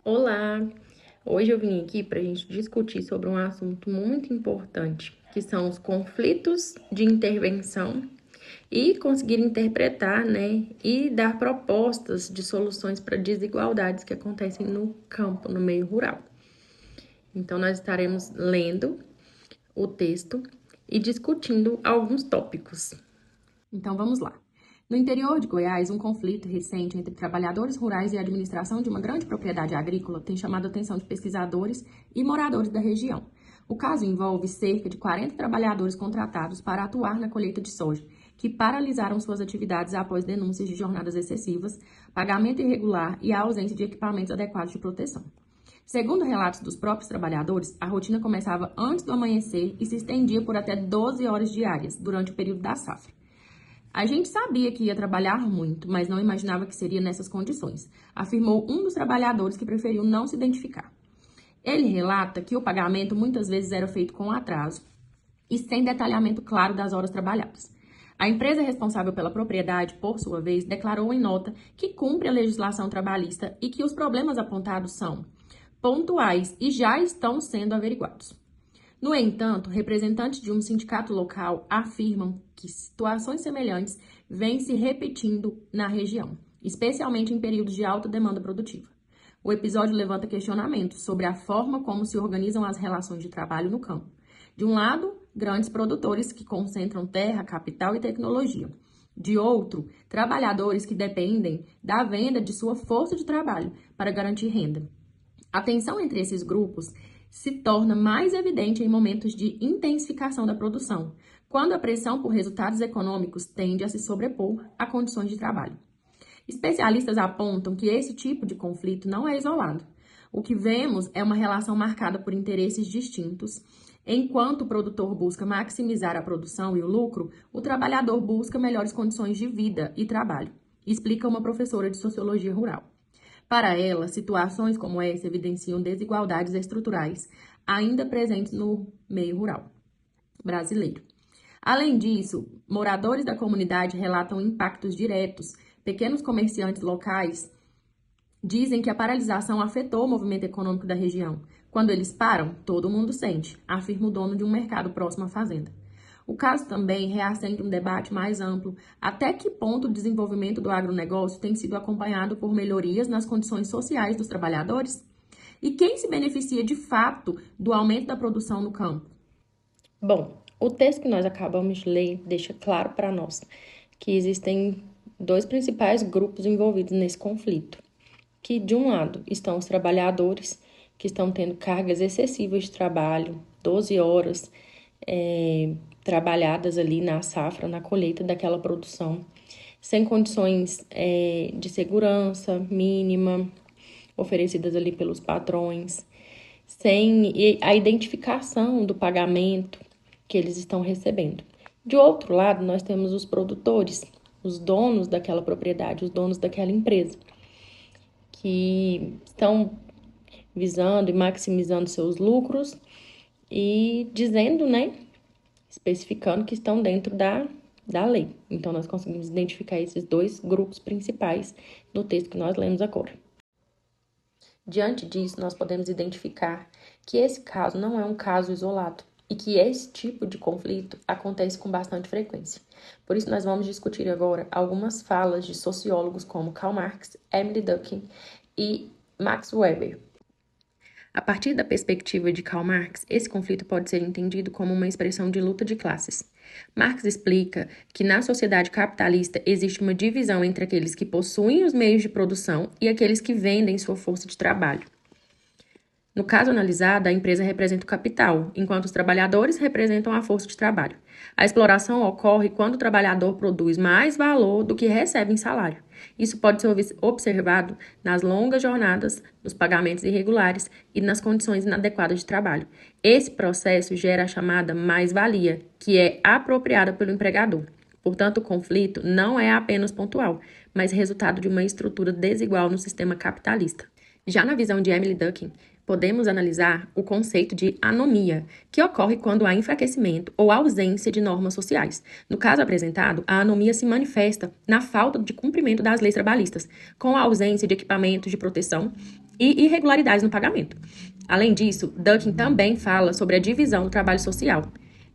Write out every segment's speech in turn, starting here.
Olá! Hoje eu vim aqui para a gente discutir sobre um assunto muito importante, que são os conflitos de intervenção e conseguir interpretar, né, e dar propostas de soluções para desigualdades que acontecem no campo, no meio rural. Então, nós estaremos lendo o texto e discutindo alguns tópicos. Então, vamos lá. No interior de Goiás, um conflito recente entre trabalhadores rurais e a administração de uma grande propriedade agrícola tem chamado a atenção de pesquisadores e moradores da região. O caso envolve cerca de 40 trabalhadores contratados para atuar na colheita de soja, que paralisaram suas atividades após denúncias de jornadas excessivas, pagamento irregular e a ausência de equipamentos adequados de proteção. Segundo relatos dos próprios trabalhadores, a rotina começava antes do amanhecer e se estendia por até 12 horas diárias durante o período da safra. A gente sabia que ia trabalhar muito, mas não imaginava que seria nessas condições, afirmou um dos trabalhadores que preferiu não se identificar. Ele relata que o pagamento muitas vezes era feito com atraso e sem detalhamento claro das horas trabalhadas. A empresa responsável pela propriedade, por sua vez, declarou em nota que cumpre a legislação trabalhista e que os problemas apontados são pontuais e já estão sendo averiguados. No entanto, representantes de um sindicato local afirmam que situações semelhantes vêm se repetindo na região, especialmente em períodos de alta demanda produtiva. O episódio levanta questionamentos sobre a forma como se organizam as relações de trabalho no campo. De um lado, grandes produtores que concentram terra, capital e tecnologia. De outro, trabalhadores que dependem da venda de sua força de trabalho para garantir renda. A tensão entre esses grupos se torna mais evidente em momentos de intensificação da produção, quando a pressão por resultados econômicos tende a se sobrepor a condições de trabalho. Especialistas apontam que esse tipo de conflito não é isolado. O que vemos é uma relação marcada por interesses distintos. Enquanto o produtor busca maximizar a produção e o lucro, o trabalhador busca melhores condições de vida e trabalho, explica uma professora de sociologia rural. Para ela, situações como essa evidenciam desigualdades estruturais ainda presentes no meio rural brasileiro. Além disso, moradores da comunidade relatam impactos diretos. Pequenos comerciantes locais dizem que a paralisação afetou o movimento econômico da região. Quando eles param, todo mundo sente, afirma o dono de um mercado próximo à fazenda. O caso também reacende um debate mais amplo. Até que ponto o desenvolvimento do agronegócio tem sido acompanhado por melhorias nas condições sociais dos trabalhadores? E quem se beneficia de fato do aumento da produção no campo? Bom, o texto que nós acabamos de ler deixa claro para nós que existem dois principais grupos envolvidos nesse conflito. Que, de um lado, estão os trabalhadores, que estão tendo cargas excessivas de trabalho, 12 horas, trabalhadas ali na safra, na colheita daquela produção, sem condições de segurança mínima oferecidas ali pelos patrões, sem a identificação do pagamento que eles estão recebendo. De outro lado, nós temos os produtores, os donos daquela propriedade, os donos daquela empresa, que estão visando e maximizando seus lucros e dizendo, né, especificando que estão dentro da lei. Então, nós conseguimos identificar esses dois grupos principais no texto que nós lemos agora. Diante disso, nós podemos identificar que esse caso não é um caso isolado e que esse tipo de conflito acontece com bastante frequência. Por isso, nós vamos discutir agora algumas falas de sociólogos como Karl Marx, Emily Durkheim e Max Weber. A partir da perspectiva de Karl Marx, esse conflito pode ser entendido como uma expressão de luta de classes. Marx explica que na sociedade capitalista existe uma divisão entre aqueles que possuem os meios de produção e aqueles que vendem sua força de trabalho. No caso analisado, a empresa representa o capital, enquanto os trabalhadores representam a força de trabalho. A exploração ocorre quando o trabalhador produz mais valor do que recebe em salário. Isso pode ser observado nas longas jornadas, nos pagamentos irregulares e nas condições inadequadas de trabalho. Esse processo gera a chamada mais-valia, que é apropriada pelo empregador. Portanto, o conflito não é apenas pontual, mas resultado de uma estrutura desigual no sistema capitalista. Já na visão de Emily Durkheim, podemos analisar o conceito de anomia, que ocorre quando há enfraquecimento ou ausência de normas sociais. No caso apresentado, a anomia se manifesta na falta de cumprimento das leis trabalhistas, com a ausência de equipamentos de proteção e irregularidades no pagamento. Além disso, Duncan também fala sobre a divisão do trabalho social.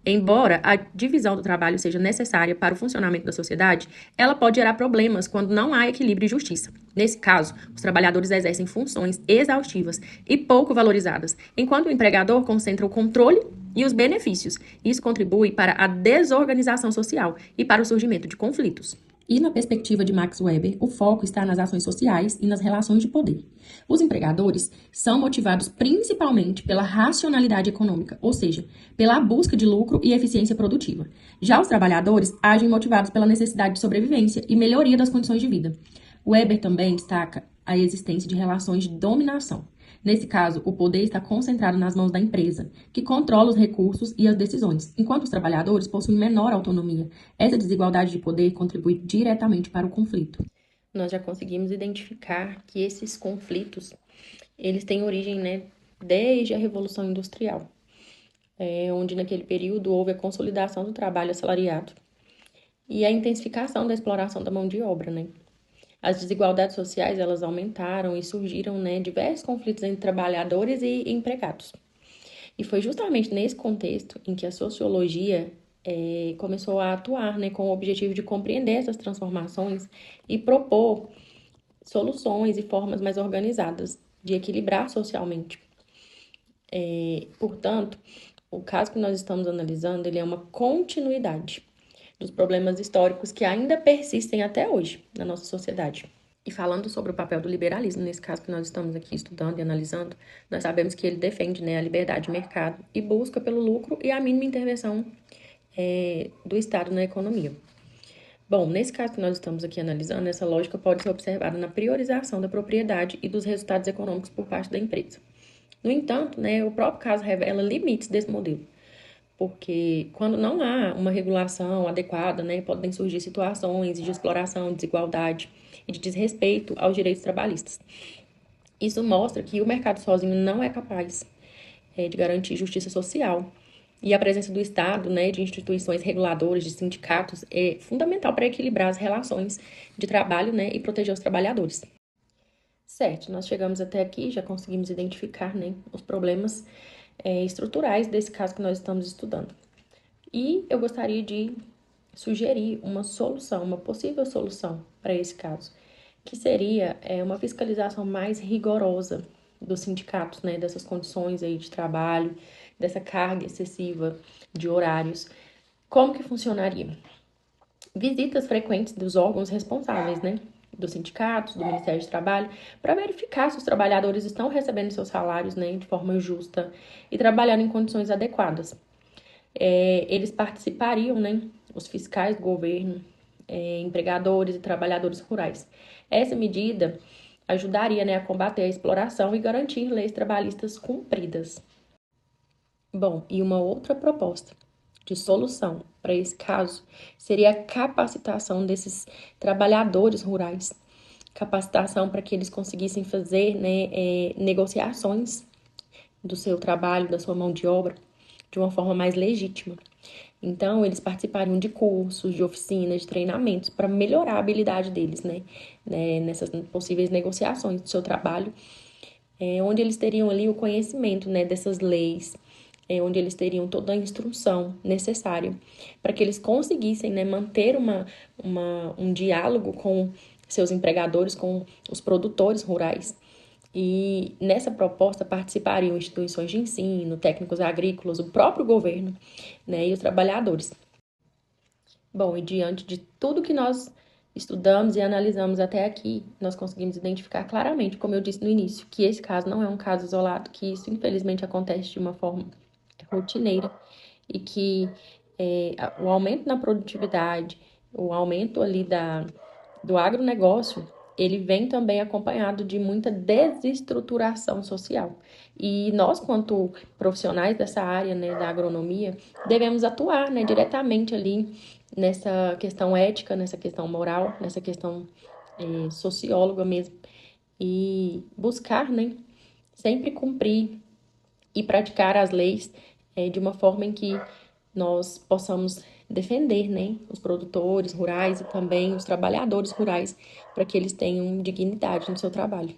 Embora a divisão do trabalho seja necessária para o funcionamento da sociedade, ela pode gerar problemas quando não há equilíbrio e justiça. Nesse caso, os trabalhadores exercem funções exaustivas e pouco valorizadas, enquanto o empregador concentra o controle e os benefícios. Isso contribui para a desorganização social e para o surgimento de conflitos. E na perspectiva de Max Weber, o foco está nas ações sociais e nas relações de poder. Os empregadores são motivados principalmente pela racionalidade econômica, ou seja, pela busca de lucro e eficiência produtiva. Já os trabalhadores agem motivados pela necessidade de sobrevivência e melhoria das condições de vida. Weber também destaca a existência de relações de dominação. Nesse caso, o poder está concentrado nas mãos da empresa, que controla os recursos e as decisões, enquanto os trabalhadores possuem menor autonomia. Essa desigualdade de poder contribui diretamente para o conflito. Nós já conseguimos identificar que esses conflitos, eles têm origem, desde a Revolução Industrial, onde naquele período houve a consolidação do trabalho assalariado e a intensificação da exploração da mão de obra, As desigualdades sociais, elas aumentaram e surgiram, diversos conflitos entre trabalhadores e empregados. E foi justamente nesse contexto em que a sociologia começou a atuar, com o objetivo de compreender essas transformações e propor soluções e formas mais organizadas de equilibrar socialmente. Portanto, o caso que nós estamos analisando, ele é uma continuidade dos problemas históricos que ainda persistem até hoje na nossa sociedade. E falando sobre o papel do liberalismo, nesse caso que nós estamos aqui estudando e analisando, nós sabemos que ele defende a liberdade de mercado e busca pelo lucro e a mínima intervenção do Estado na economia. Bom, nesse caso que nós estamos aqui analisando, essa lógica pode ser observada na priorização da propriedade e dos resultados econômicos por parte da empresa. No entanto, o próprio caso revela limites desse modelo, porque quando não há uma regulação adequada, podem surgir situações de exploração, desigualdade e de desrespeito aos direitos trabalhistas. Isso mostra que o mercado sozinho não é capaz de garantir justiça social. E a presença do Estado, de instituições reguladoras, de sindicatos, é fundamental para equilibrar as relações de trabalho, e proteger os trabalhadores. Certo, nós chegamos até aqui, já conseguimos identificar, os problemas estruturais desse caso que nós estamos estudando. E eu gostaria de sugerir uma solução, uma possível solução para esse caso, que seria uma fiscalização mais rigorosa dos sindicatos, dessas condições aí de trabalho, dessa carga excessiva de horários. Como que funcionaria? Visitas frequentes dos órgãos responsáveis, dos sindicatos, do Ministério do Trabalho, para verificar se os trabalhadores estão recebendo seus salários, de forma justa e trabalhando em condições adequadas. Eles participariam, os fiscais do governo, empregadores e trabalhadores rurais. Essa medida ajudaria, a combater a exploração e garantir leis trabalhistas cumpridas. Bom, e uma outra proposta de solução para esse caso seria a capacitação desses trabalhadores rurais. Capacitação para que eles conseguissem fazer negociações do seu trabalho, da sua mão de obra, de uma forma mais legítima. Então, eles participariam de cursos, de oficinas, de treinamentos para melhorar a habilidade deles, nessas possíveis negociações do seu trabalho, onde eles teriam ali o conhecimento, dessas leis, onde eles teriam toda a instrução necessária para que eles conseguissem, manter um diálogo com seus empregadores, com os produtores rurais. E nessa proposta participariam instituições de ensino, técnicos agrícolas, o próprio governo, e os trabalhadores. Bom, e diante de tudo que nós estudamos e analisamos até aqui, nós conseguimos identificar claramente, como eu disse no início, que esse caso não é um caso isolado, que isso infelizmente acontece de uma forma rotineira e que o aumento na produtividade, o aumento ali do agronegócio, ele vem também acompanhado de muita desestruturação social. E nós, quanto profissionais dessa área, da agronomia, devemos atuar, diretamente ali nessa questão ética, nessa questão moral, nessa questão socióloga mesmo, e buscar, sempre cumprir e praticar as leis de uma forma em que nós possamos defender, os produtores rurais e também os trabalhadores rurais para que eles tenham dignidade no seu trabalho.